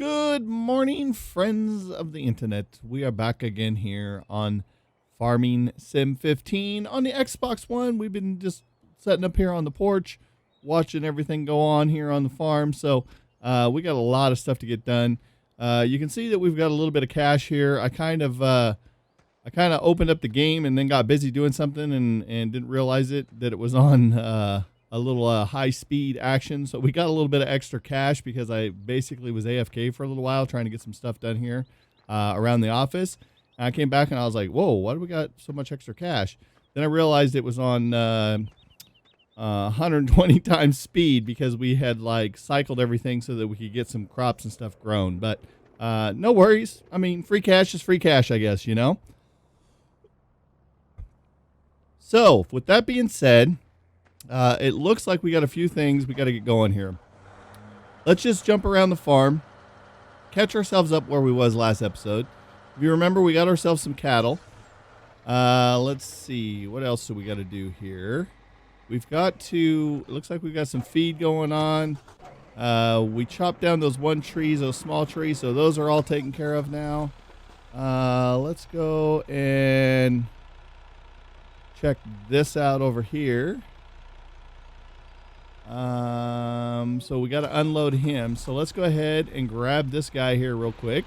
Good morning, friends of the internet. We are back again here on Farming Sim 15 on the Xbox One. We've been just setting up here on the porch, watching everything go on here on the farm. So we got a lot of stuff to get done. You can see that we've got a little bit of cash here. I kind of opened up the game and then got busy doing something and didn't realize that it was on a little high-speed action. So we got a little bit of extra cash because I basically was AFK for a little while trying to get some stuff done here around the office. And I came back and I was like, whoa, why do we got so much extra cash? Then I realized it was on 120 times speed because we had like cycled everything so that we could get some crops and stuff grown. But no worries. I mean, free cash is free cash, I guess, you know? So with that being said, it looks like we got a few things we got to get going here. Let's just jump around the farm, catch ourselves up where we was last episode. If you remember, we got ourselves some cattle. Let's see. What else do we got to do here? We've got to, it looks like we've got some feed going on. We chopped down those those small trees, so those are all taken care of now. Let's go and check this out over here. So we got to unload him. So let's go ahead and grab this guy here real quick.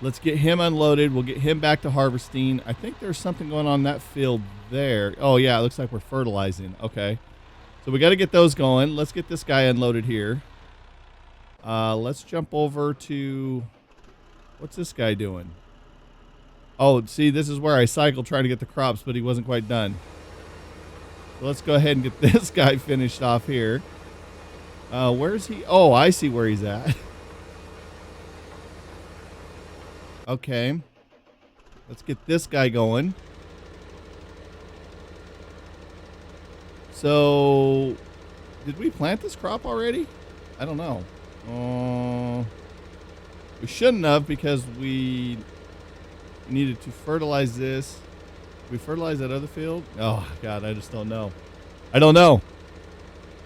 Let's get him unloaded. We'll get him back to harvesting. I think there's something going on in that field there. Oh yeah, it looks like we're fertilizing. Okay. So we got to get those going. Let's get this guy unloaded here. Let's jump over to, what's this guy doing? Oh, see, this is where I cycled trying to get the crops, but he wasn't quite done. So let's go ahead and get this guy finished off here. Where's he? Oh, I see where he's at. Okay. Let's get this guy going. So, did we plant this crop already? I don't know. We shouldn't have because we needed to fertilize this. We fertilize that other field? Oh, God, I just don't know. I don't know.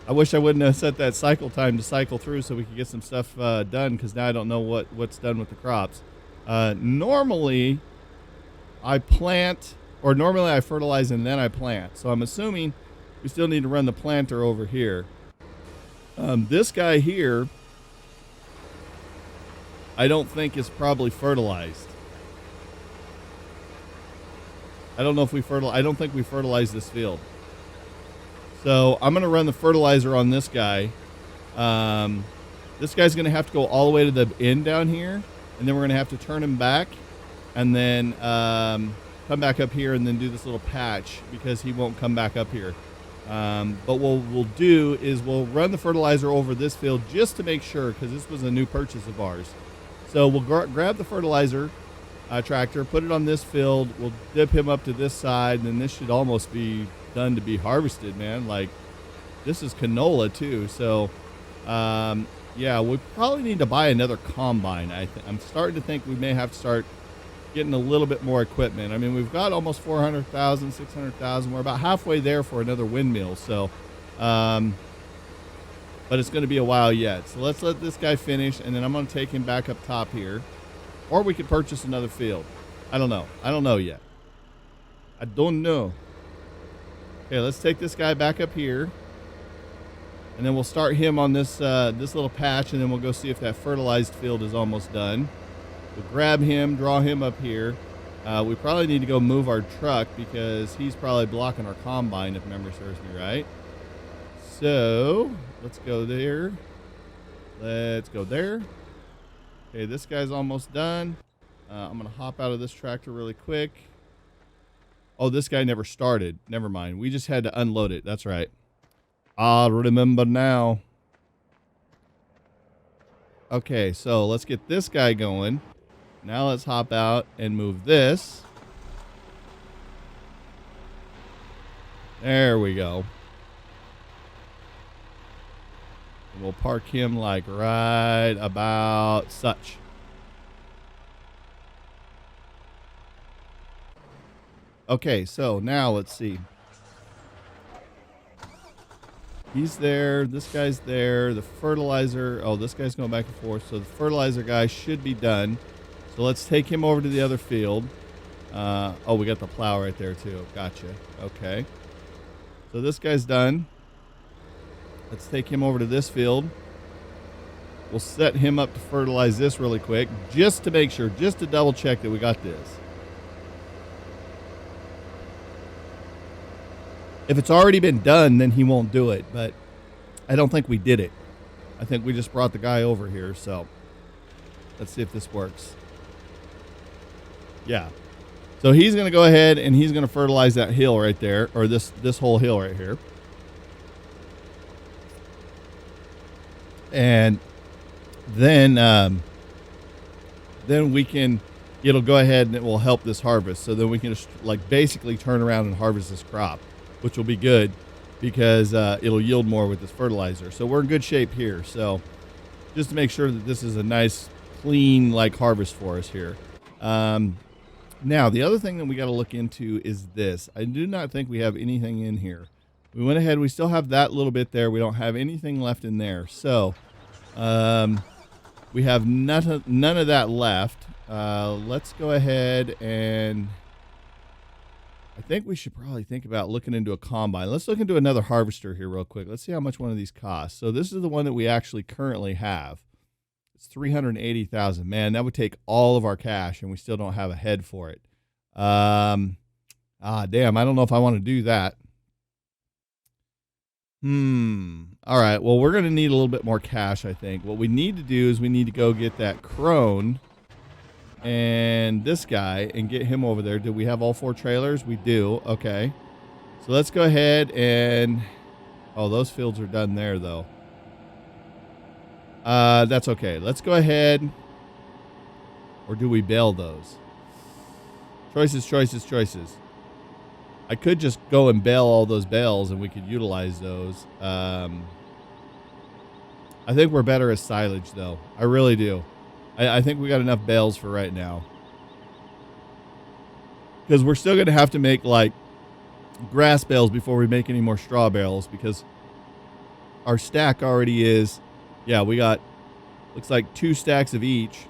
I wish I wouldn't have set that cycle time to cycle through so we could get some stuff done because now I don't know what's done with the crops. Normally, I plant, or normally I fertilize and then I plant. So I'm assuming we still need to run the planter over here. This guy here, I don't think is probably fertilized. I don't know if I don't think we fertilized this field. So I'm going to run the fertilizer on this guy. This guy's going to have to go all the way to the end down here. And then we're going to have to turn him back. And then come back up here and then do this little patch because he won't come back up here. But what we'll do is we'll run the fertilizer over this field just to make sure because this was a new purchase of ours. So we'll grab the fertilizer tractor, put it on this field. We'll dip him up to this side, and then this should almost be done to be harvested, man. Like, this is canola, too. So, yeah, we probably need to buy another combine. I'm starting to think we may have to start getting a little bit more equipment. I mean, we've got almost 400,000, 600,000. We're about halfway there for another windmill. So, but it's going to be a while yet. So let's let this guy finish, and then I'm going to take him back up top here. Or we could purchase another field. I don't know. I don't know yet. I don't know. Okay, let's take this guy back up here. And then we'll start him on this this little patch, and then we'll go see if that fertilized field is almost done. We'll grab him, draw him up here. We probably need to go move our truck because he's probably blocking our combine, if memory serves me right. So, let's go there. Let's go there. Okay, this guy's almost done. I'm going to hop out of this tractor really quick. Oh, this guy never started. Never mind. We just had to unload it. That's right. I remember now. Okay, so let's get this guy going. Now let's hop out and move this. There we go. And we'll park him like right about such. Okay, so now let's see. He's there. This guy's there. The fertilizer. Oh, this guy's going back and forth. So the fertilizer guy should be done. So let's take him over to the other field. Oh, we got the plow right there too. Gotcha. Okay. So this guy's done. Let's take him over to this field. We'll set him up to fertilize this really quick, just to make sure, just to double check that we got this. If it's already been done, then he won't do it, but I don't think we did it. I think we just brought the guy over here, so let's see if this works. Yeah. So he's going to go ahead and he's going to fertilize that hill right there, or this whole hill right here. And then we can, it'll go ahead and it will help this harvest. So then we can just like basically turn around and harvest this crop, which will be good because it'll yield more with this fertilizer. So we're in good shape here. So just to make sure that this is a nice, clean like harvest for us here. Now, the other thing that we got to look into is this. I do not think we have anything in here. We went ahead. We still have that little bit there. We don't have anything left in there. So we have none of that left. Let's go ahead and I think we should probably think about looking into a combine. Let's look into another harvester here real quick. Let's see how much one of these costs. So this is the one that we actually currently have. It's $380,000. Man, that would take all of our cash, and we still don't have a head for it. Damn, I don't know if I want to do that. All right, well, we're going to need a little bit more cash, I think. What we need to do is we need to go get that crone and this guy and get him over there. Do we have all 4 trailers? We do. Okay. So let's go ahead and... Oh, those fields are done there, though. That's okay. Let's go ahead. Or do we bale those? Choices. I could just go and bale all those bales and we could utilize those. I think we're better as silage, though. I really do. I think we got enough bales for right now. Because we're still going to have to make, like, grass bales before we make any more straw bales. Because our stack already is... Yeah, we got, looks like 2 stacks of each.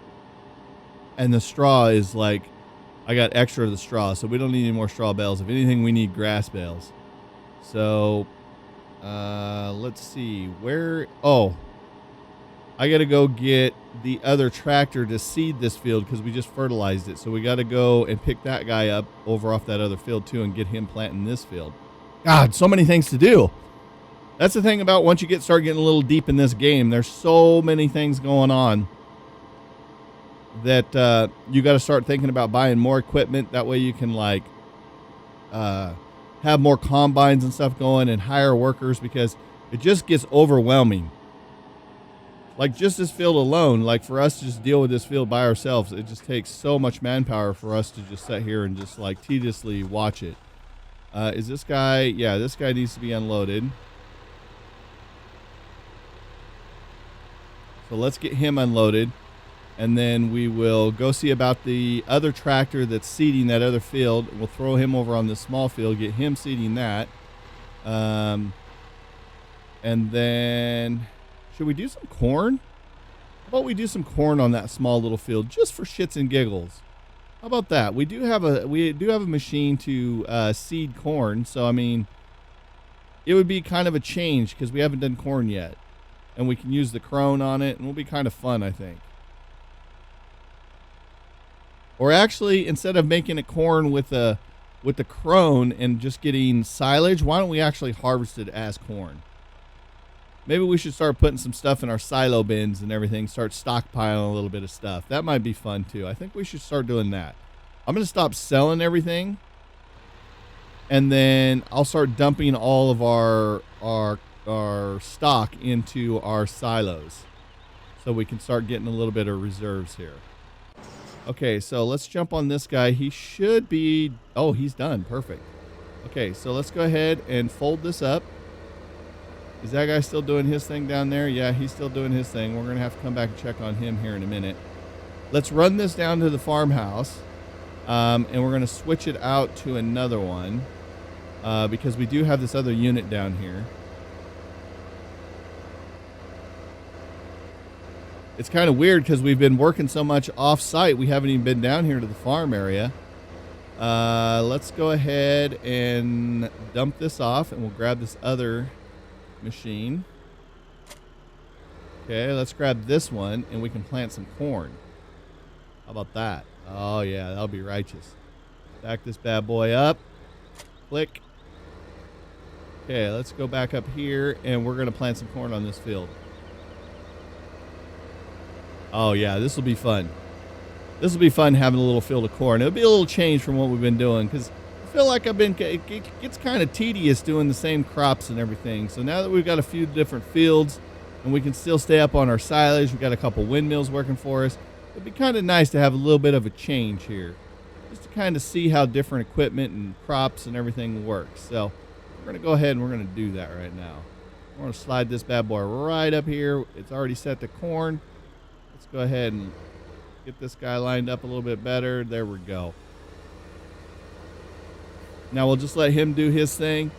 And the straw is like, I got extra of the straw, so we don't need any more straw bales. If anything, we need grass bales. So, let's see. Where, oh, I got to go get the other tractor to seed this field because we just fertilized it. So we got to go and pick that guy up over off that other field too and get him planting this field. God, so many things to do. That's the thing about once you start getting a little deep in this game, there's so many things going on that you got to start thinking about buying more equipment. That way you can like have more combines and stuff going and hire workers because it just gets overwhelming. Like just this field alone, like for us to just deal with this field by ourselves, it just takes so much manpower for us to just sit here and just like tediously watch it. Is this guy? Yeah, this guy needs to be unloaded. So let's get him unloaded, and then we will go see about the other tractor that's seeding that other field. We'll throw him over on this small field, get him seeding that. And then, should we do some corn? How about we do some corn on that small little field, just for shits and giggles? How about that? We do have a machine to seed corn, so I mean, it would be kind of a change because we haven't done corn yet. And we can use the crone on it, and it'll be kind of fun, I think. Or actually, instead of making it corn with the crone and just getting silage, why don't we actually harvest it as corn? Maybe we should start putting some stuff in our silo bins and everything, start stockpiling a little bit of stuff. That might be fun, too. I think we should start doing that. I'm going to stop selling everything, and then I'll start dumping all of our stock into our silos so we can start getting a little bit of reserves here. Okay, so let's jump on this guy. He should be, oh, he's done. Perfect. Okay, so let's go ahead and fold this up. Is that guy still doing his thing down there? Yeah, he's still doing his thing. We're going to have to come back and check on him here in a minute. Let's run this down to the farmhouse, and we're going to switch it out to another one because we do have this other unit down here. it's kind of weird because we've been working so much off site. We haven't even been down here to the farm area. Let's go ahead and dump this off, and we'll grab this other machine. Okay, let's grab this one, and we can plant some corn. How about that? Oh, yeah, that'll be righteous. Back this bad boy up. Click. Okay, let's go back up here, and we're going to plant some corn on this field. Oh, yeah, this will be fun. This will be fun having a little field of corn. It'll be a little change from what we've been doing, because I feel like it gets kind of tedious doing the same crops and everything. So now that we've got a few different fields, and we can still stay up on our silage, we've got a couple windmills working for us, it'd be kind of nice to have a little bit of a change here, just to kind of see how different equipment and crops and everything works. So we're going to go ahead and we're going to do that right now. We're going to slide this bad boy right up here. It's already set to corn. Let's go ahead and get this guy lined up a little bit better. There we go. Now we'll just let him do his thing.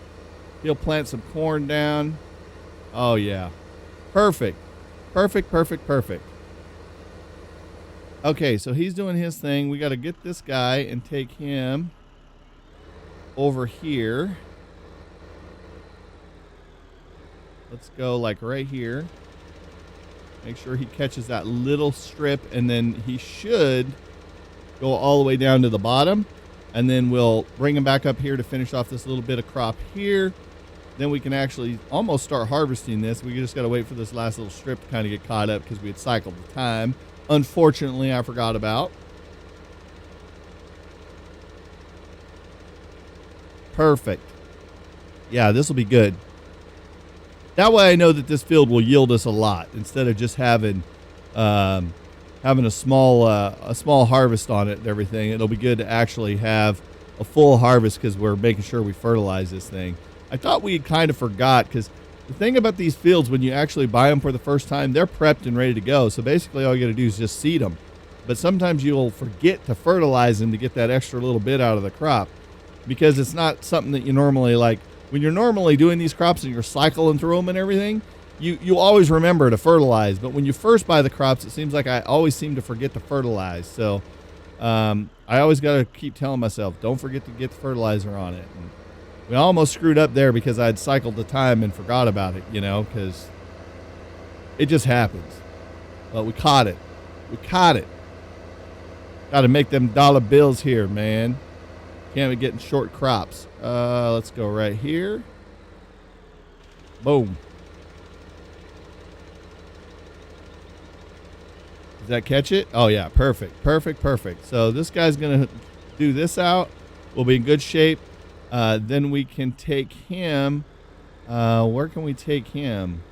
He'll plant some corn down. Oh, yeah. Perfect. Perfect, perfect, perfect. Okay, so he's doing his thing. We got to get this guy and take him over here. Let's go like right here. Make sure he catches that little strip, and then he should go all the way down to the bottom. And then we'll bring him back up here to finish off this little bit of crop here. Then we can actually almost start harvesting this. We just got to wait for this last little strip to kind of get caught up because we had cycled the time. Unfortunately, I forgot about. Perfect. Yeah, this will be good. That way I know that this field will yield us a lot instead of just having a small harvest on it and everything. It'll be good to actually have a full harvest because we're making sure we fertilize this thing. I thought we kind of forgot, because the thing about these fields, when you actually buy them for the first time, they're prepped and ready to go. So basically all you got to do is just seed them. But sometimes you'll forget to fertilize them to get that extra little bit out of the crop, because it's not something that you normally like. When you're normally doing these crops and you're cycling through them and everything, you always remember to fertilize. But when you first buy the crops, it seems like I always seem to forget to fertilize. So I always got to keep telling myself, don't forget to get the fertilizer on it. And we almost screwed up there because I'd cycled the time and forgot about it, because it just happens. But we caught it. We caught it. Got to make them dollar bills here, man. Can't be getting short crops. Let's go right here. Boom. Does that catch it? Oh, yeah. Perfect. Perfect. Perfect. So this guy's going to do this out. We'll be in good shape. Then we can take him. Where can we take him?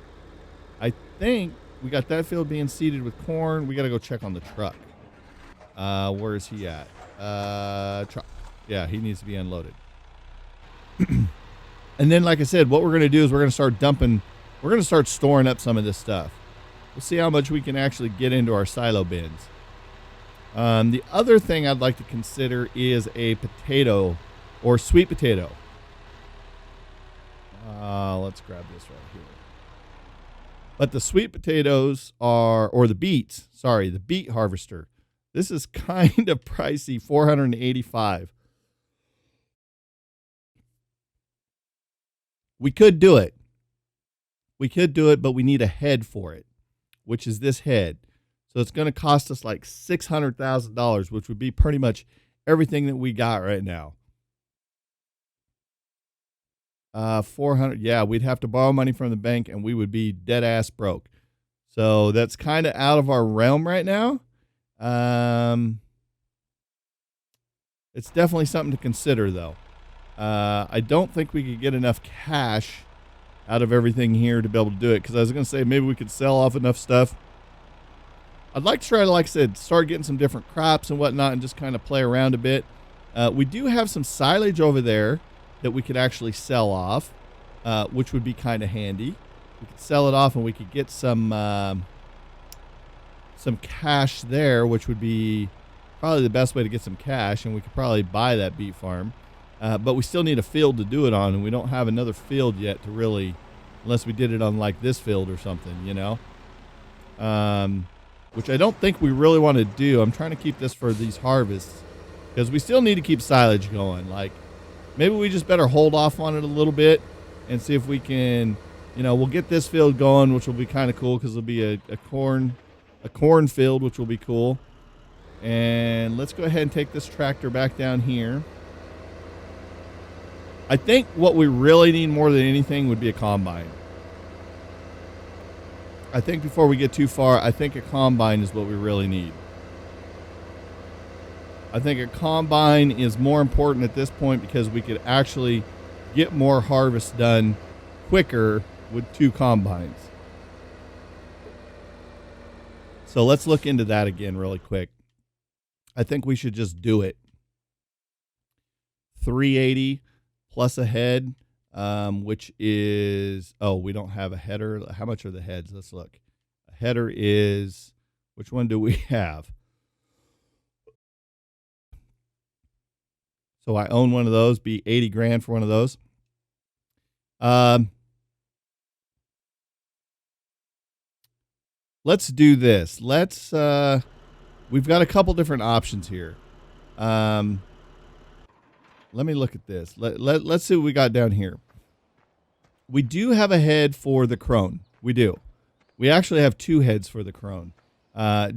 I think we got that field being seeded with corn. We got to go check on the truck. Where is he at? Truck. Yeah, he needs to be unloaded. And then, like I said, what we're going to do is we're going to start dumping. We're going to start storing up some of this stuff. We'll see how much we can actually get into our silo bins. The other thing I'd like to consider is a potato or sweet potato. Let's grab this right here. But the sweet potatoes or the beets, the beet harvester. This is kind of pricey, $485. We could do it. But we need a head for it, which is this head. So it's going to cost us like $600,000, which would be pretty much everything that we got right now. 400. Yeah, we'd have to borrow money from the bank and we would be dead ass broke. So that's kind of out of our realm right now. It's definitely something to consider though. I don't think we could get enough cash out of everything here to be able to do it. Cause I was going to say, maybe we could sell off enough stuff. I'd like to try to, like I said, start getting some different crops and whatnot and just kind of play around a bit. We do have some silage over there that we could actually sell off, which would be kind of handy. We could sell it off and we could get some cash there, which would be probably the best way to get some cash, and we could probably buy that beet farm. But we still need a field to do it on, and we don't have another field yet to really, unless we did it on like this field or something, which I don't think we really want to do. I'm trying to keep this for these harvests because we still need to keep silage going. Like, maybe we just better hold off on it a little bit and see if we can, we'll get this field going, which will be kind of cool because it'll be a corn field, which will be cool. And let's go ahead and take this tractor back down here. I think what we really need more than anything would be a combine. I think before we get too far, I think a combine is what we really need. I think a combine is more important at this point because we could actually get more harvest done quicker with 2 combines. So let's look into that again really quick. I think we should just do it. 380 plus a head, which is, we don't have a header. How much are the heads? Let's look. A header is, which one do we have? So I own one of those, be 80 grand for one of those. Let's do this. We've got a couple different options here. Let me look at this. Let's see what we got down here. We do have a head for the crone. We do. We actually have 2 heads for the crone.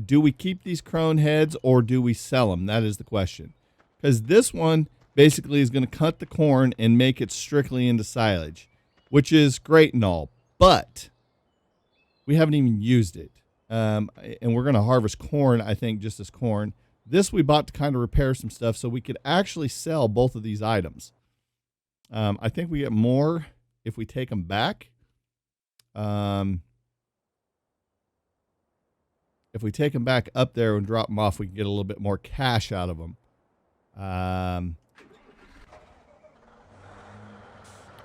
Do we keep these crone heads or do we sell them? That is the question. Because this one basically is going to cut the corn and make it strictly into silage, which is great and all, but we haven't even used it. And we're going to harvest corn, I think, just as corn. This we bought to kind of repair some stuff so we could actually sell both of these items. I think we get more if we take them back. If we take them back up there and drop them off, we can get a little bit more cash out of them.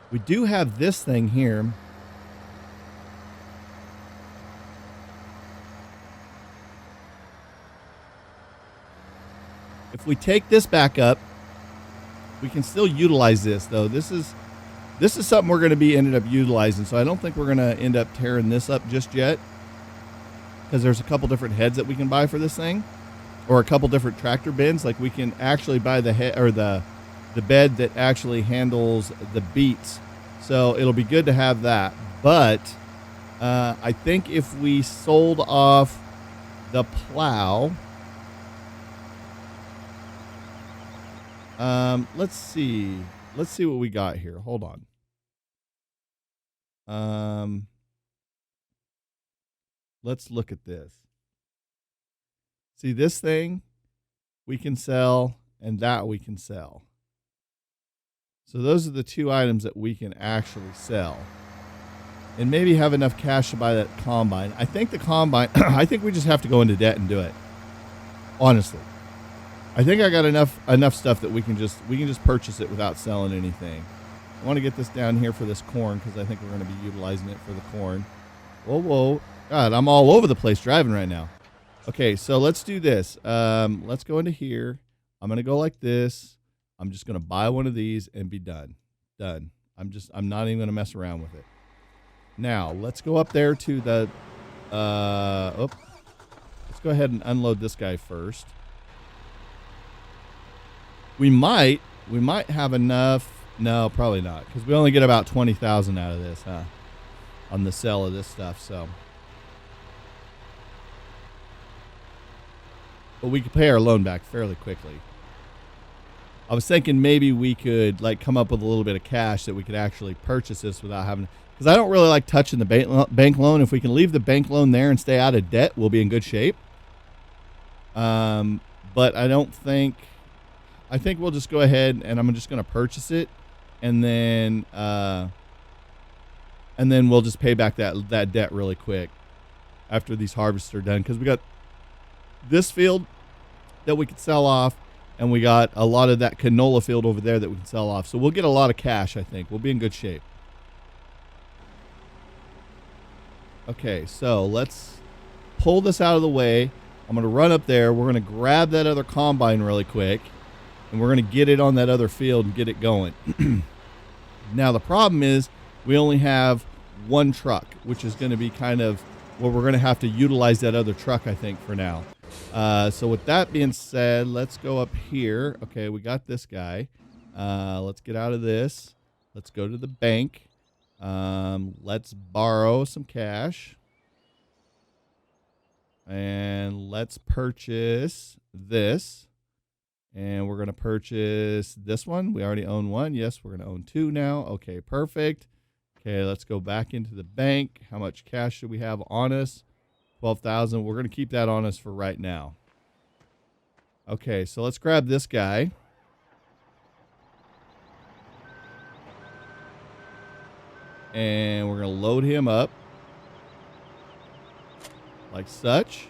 We do have this thing here. If we take this back up, we can still utilize this, though. This is something we're going to be ended up utilizing, so I don't think we're going to end up tearing this up just yet, because there's a couple different heads that we can buy for this thing, or a couple different tractor bins. Like, we can actually buy the head or the bed that actually handles the beets, so it'll be good to have that. But I think if we sold off the plow, let's see what we got here. Hold on. Let's look at this. See, this thing we can sell, and that we can sell. So those are the 2 items that we can actually sell, and maybe have enough cash to buy that combine. I think the combine, I think we just have to go into debt and do it. Honestly, I think I got enough stuff that we can just purchase it without selling anything. I want to get this down here for this corn because I think we're going to be utilizing it for the corn. Whoa. God, I'm all over the place driving right now. Okay, so let's do this. Let's go into here. I'm going to go like this. I'm just going to buy one of these and be done. Done. I'm not even going to mess around with it. Now, let's go up there to the, let's go ahead and unload this guy first. We might have enough. No, probably not, because we only get about 20,000 out of this, on the sale of this stuff. So, but we could pay our loan back fairly quickly. I was thinking maybe we could come up with a little bit of cash that we could actually purchase this without having, because I don't really like touching the bank loan. If we can leave the bank loan there and stay out of debt, we'll be in good shape. But I don't think. I think we'll just go ahead and I'm just going to purchase it, and then we'll just pay back that debt really quick after these harvests are done, because we got this field that we could sell off, and we got a lot of that canola field over there that we can sell off. So we'll get a lot of cash. I think we'll be in good shape. Okay, so let's pull this out of the way. I'm going to run up there. We're going to grab that other combine really quick, and we're going to get it on that other field and get it going. Now, the problem is we only have one truck, which is going to be kind of where we're going to have to utilize that other truck, I think, for now. So with that being said, let's go up here. Okay, we got this guy. Let's get out of this. Let's go to the bank. Let's borrow some cash. And let's purchase this. And we're going to purchase this one. We already own one. Yes, we're going to own two now. Okay, perfect. Okay, let's go back into the bank. How much cash should we have on us? 12,000. We're going to keep that on us for right now. Okay, so let's grab this guy. And we're going to load him up like such.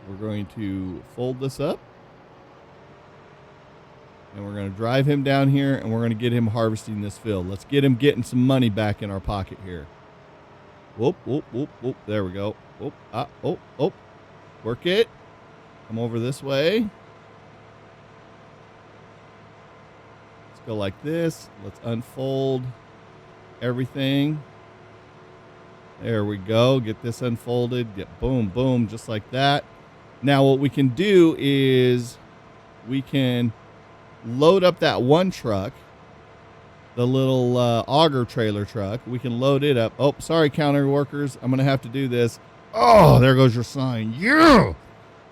We're going to fold this up. And we're going to drive him down here, and we're going to get him harvesting this field. Let's get him getting some money back in our pocket here. Whoop, whoop, whoop, whoop. There we go. Whoop, oh, oh. Work it. Come over this way. Let's go like this. Let's unfold everything. There we go. Get this unfolded. Get boom, boom, just like that. Now what we can do is we can load up that one truck, the little auger trailer truck. We can load it up. Oh, sorry, counter workers. I'm going to have to do this. Oh, there goes your sign. Yeah.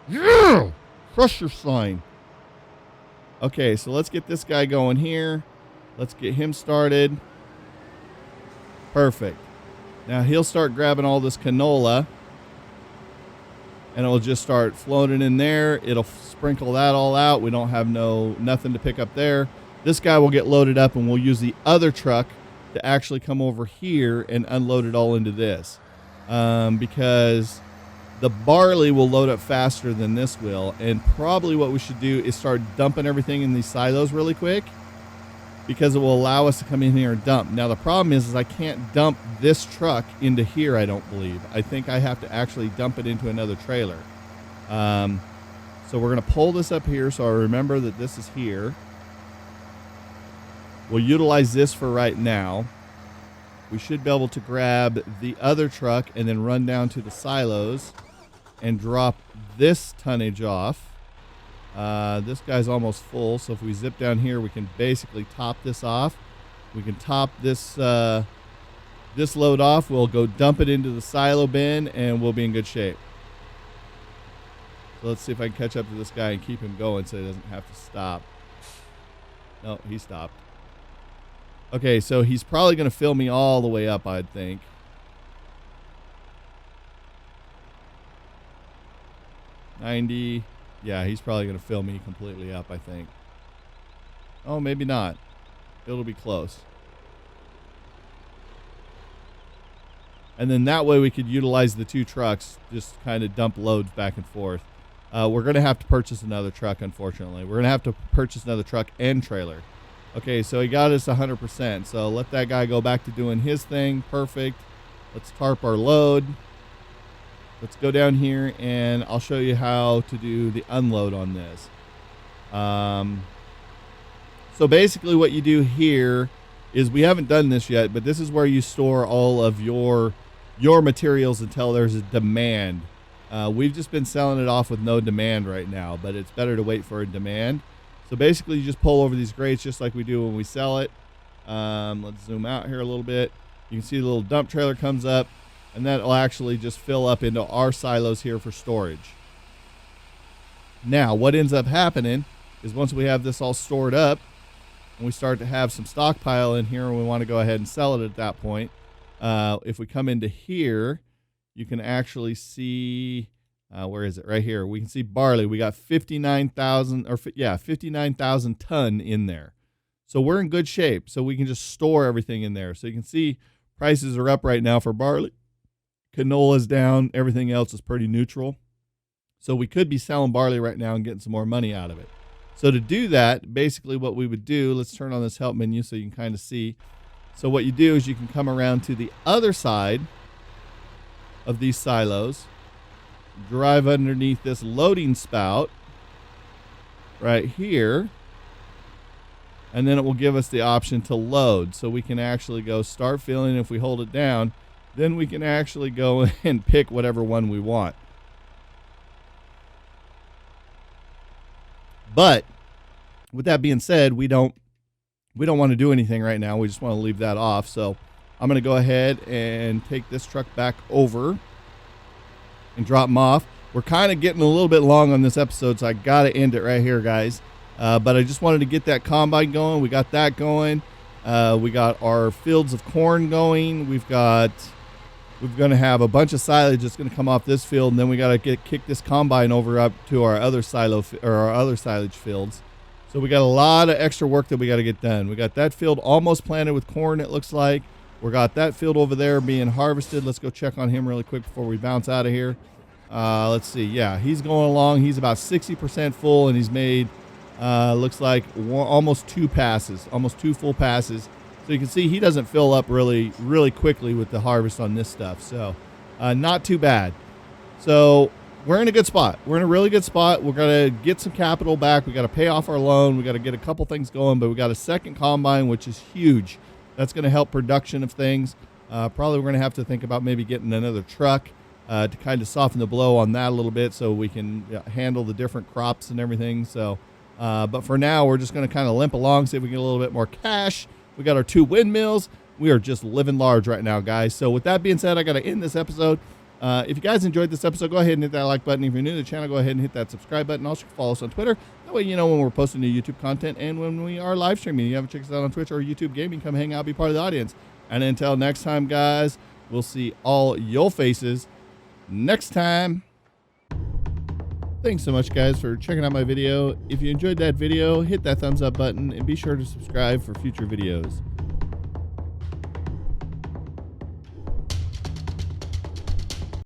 Yeah. Crush your sign. Okay, so let's get this guy going here. Let's get him started. Perfect. Now he'll start grabbing all this canola, and it'll just start floating in there. It'll sprinkle that all out. We don't have nothing to pick up there. This guy will get loaded up, and we'll use the other truck to actually come over here and unload it all into this. Because the barley will load up faster than this will. And probably what we should do is start dumping everything in these silos really quick, because it will allow us to come in here and dump. Now the problem is I can't dump this truck into here, I don't believe. I think I have to actually dump it into another trailer. So we're going to pull this up here so I remember that this is here. We'll utilize this for right now. We should be able to grab the other truck and then run down to the silos and drop this tonnage off. This guy's almost full, so if we zip down here, we can basically top this off. We can top this this load off. We'll go dump it into the silo bin, and we'll be in good shape. So let's see if I can catch up to this guy and keep him going so he doesn't have to stop. No, he stopped. Okay, so he's probably going to fill me all the way up, I'd think. $90. Yeah, he's probably going to fill me completely up, I think. Oh, maybe not. It'll be close. And then that way we could utilize the two trucks, just kind of dump loads back and forth. We're going to have to purchase another truck, unfortunately. We're going to have to purchase another truck and trailer. Okay, so he got us 100%. So let that guy go back to doing his thing. Perfect. Let's tarp our load. Let's go down here, and I'll show you how to do the unload on this. So basically what you do here is, we haven't done this yet, but this is where you store all of your materials until there's a demand. We've just been selling it off with no demand right now, but it's better to wait for a demand. So basically you just pull over these grates just like we do when we sell it. Let's zoom out here a little bit. You can see the little dump trailer comes up, and that will actually just fill up into our silos here for storage. Now, what ends up happening is, once we have this all stored up and we start to have some stockpile in here and we want to go ahead and sell it at that point, if we come into here, you can actually see, where is it? Right here. We can see barley. We got 59,000 ton in there. So we're in good shape. So we can just store everything in there. So you can see prices are up right now for barley. Canola's down. Everything else is pretty neutral. So we could be selling barley right now and getting some more money out of it. So to do that, basically what we would do, let's turn on this help menu so you can kind of see. So what you do is you can come around to the other side of these silos, drive underneath this loading spout right here, and then it will give us the option to load. So we can actually go start filling. If we hold it down, then we can actually go and pick whatever one we want. But with that being said, we don't want to do anything right now. We just want to leave that off. So I'm going to go ahead and take this truck back over and drop them off. We're kind of getting a little bit long on this episode, so I got to end it right here, guys. But I just wanted to get that combine going. We got that going. We got our fields of corn going. We're going to have a bunch of silage that's going to come off this field, and then we got to kick this combine over up to our other our other silage fields. So we got a lot of extra work that we got to get done. We got that field almost planted with corn, it looks like. We got that field over there being harvested. Let's go check on him really quick before we bounce out of here. Let's see. Yeah, he's going along. He's about 60% full, and he's made, looks like almost 2 passes, almost 2 full passes. So you can see he doesn't fill up really, really quickly with the harvest on this stuff. So not too bad. So we're in a good spot. We're in a really good spot. We're going to get some capital back. We got to pay off our loan. We got to get a couple things going, but we got a second combine, which is huge. That's going to help production of things. Probably we're going to have to think about maybe getting another truck to kind of soften the blow on that a little bit so we can handle the different crops and everything. So, but for now, we're just going to kind of limp along, see if we can get a little bit more cash. We got our 2 windmills. We are just living large right now, guys. So with that being said, I got to end this episode. If you guys enjoyed this episode, go ahead and hit that like button. If you're new to the channel, go ahead and hit that subscribe button. Also, follow us on Twitter. That way you know when we're posting new YouTube content and when we are live streaming. If you haven't checked us out on Twitch or YouTube Gaming, come hang out, be part of the audience. And until next time, guys, we'll see all your faces next time. Thanks so much, guys, for checking out my video. If you enjoyed that video, hit that thumbs up button and be sure to subscribe for future videos.